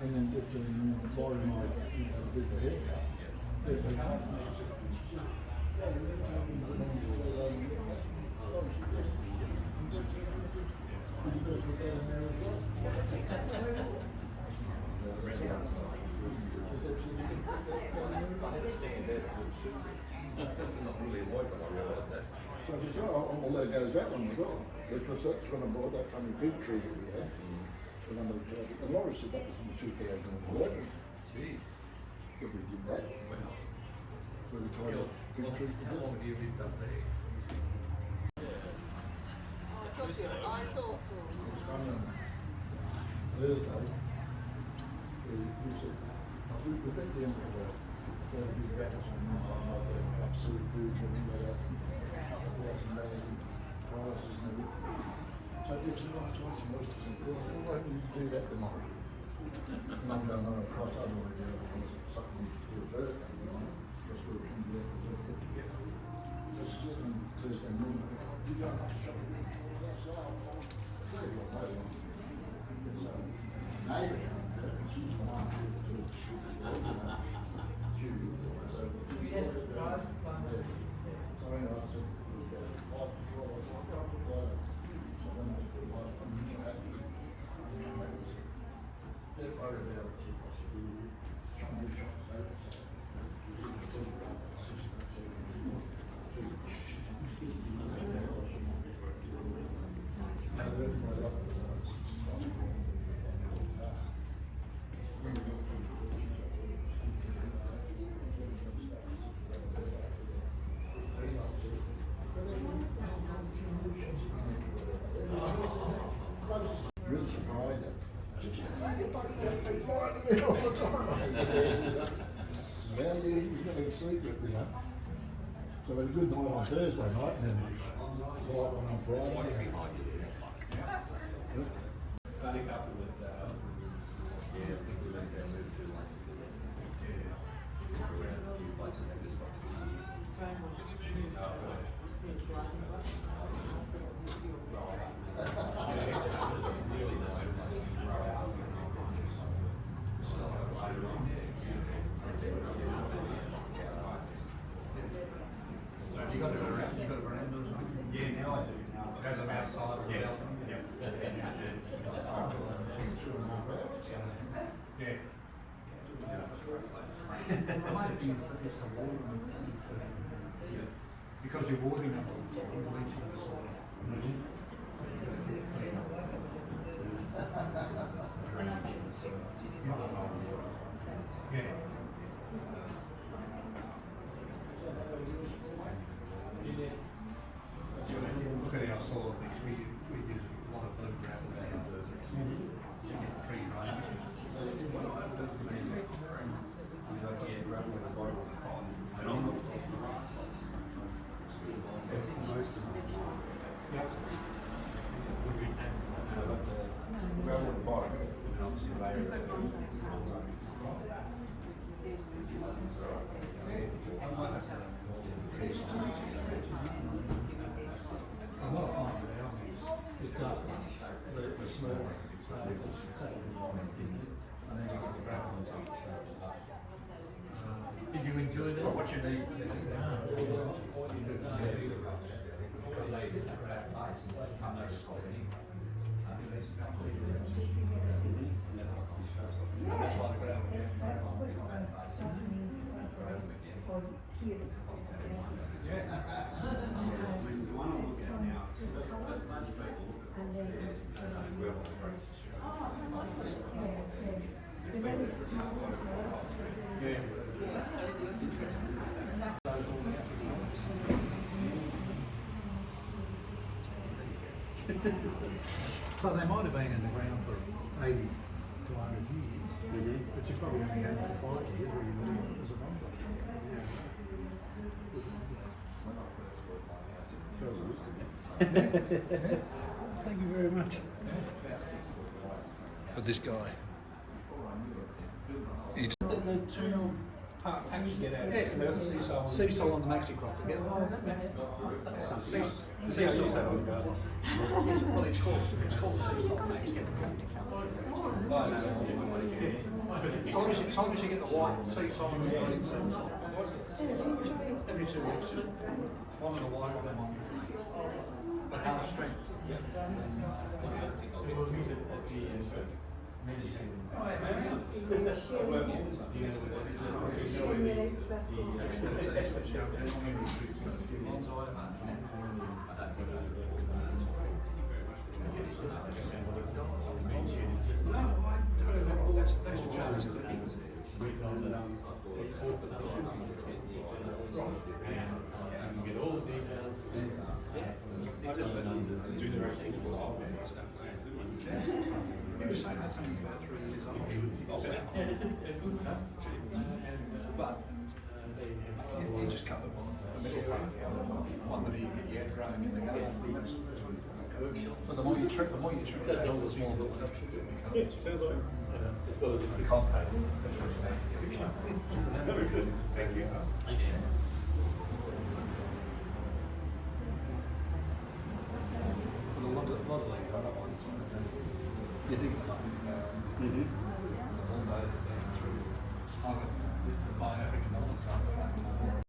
And then get to the bar and did the haircut. So I just thought, well, there goes that one as well, because that's when I bought that funny big tree that we had. And Laura said that was in 2011. Gee. That we did that. Where we tried that big tree. How long have you lived up there? It was one on Thursday. We said, we went down to the big battles on Wednesday night, they were up seafood and we got $1,000 in prizes and everything. So I did some nice oysters and prawns. Why don't you do that tomorrow? And I'm going on across, I don't want to do it because it's something to do a birthday, you know. That's where we can do it for birthday. Just get on Thursday morning. You go up to shopping. It's a neighbour, she's the one who did it. Yes, guys. So anyway, I said, I'll control it. I'll put that. They're worried about it. I said, we're trying to do shots over. Really surprised them. They blinded me all the time. Well, he's got to sleep with me, So we had a good night on Thursday night and then quiet one on Friday. Funny couple with, I think we went down there to like, around a few places and just got really nice. You got it around? You got it around or something? Yeah, now I do. Now It has them outside or yeah. whatever? Yeah. Yeah. Because you're watering them. Yeah. Look at our soil mix. We use a lot of blue gravel and get free rain. And on the gravel at the bottom helps you layer a lot of times it does the small and then you can grab on top. Did you enjoy that? What you need, What you do because they grab ice and they come there slowly. That's why the ground the one I'm looking at now, most people look at it, So they might have been in the ground for 80 to 100 years, but you probably only had it for 5 years where you look at it as a number. Thank you very much. But this guy, The two Actually get out. Yeah, They've got the seesaw. Seesaw on the maxi crop. Oh, is that maxi crop? Seesaw. Yes, well, it's called seesaw maxi. No, that's a different one again. As long as you get the white seesaw and the green seesaw. Every 2 weeks, just one with the white, one with the green. But half strength. That's a Jones clippings. Get all the details. I just let them do their own thing for a while. You were saying that's only about 3 years old. Yeah, it's a good cut. But you just cut the middle part, one that you had growing in the garden. But the more you trim, That's the all the smaller the small one. Yeah, sounds like. As well as if we Very good. Thank you. But a lot of the other ones, you dig them up. Mm-hmm. The bulldozers down through. My African ones are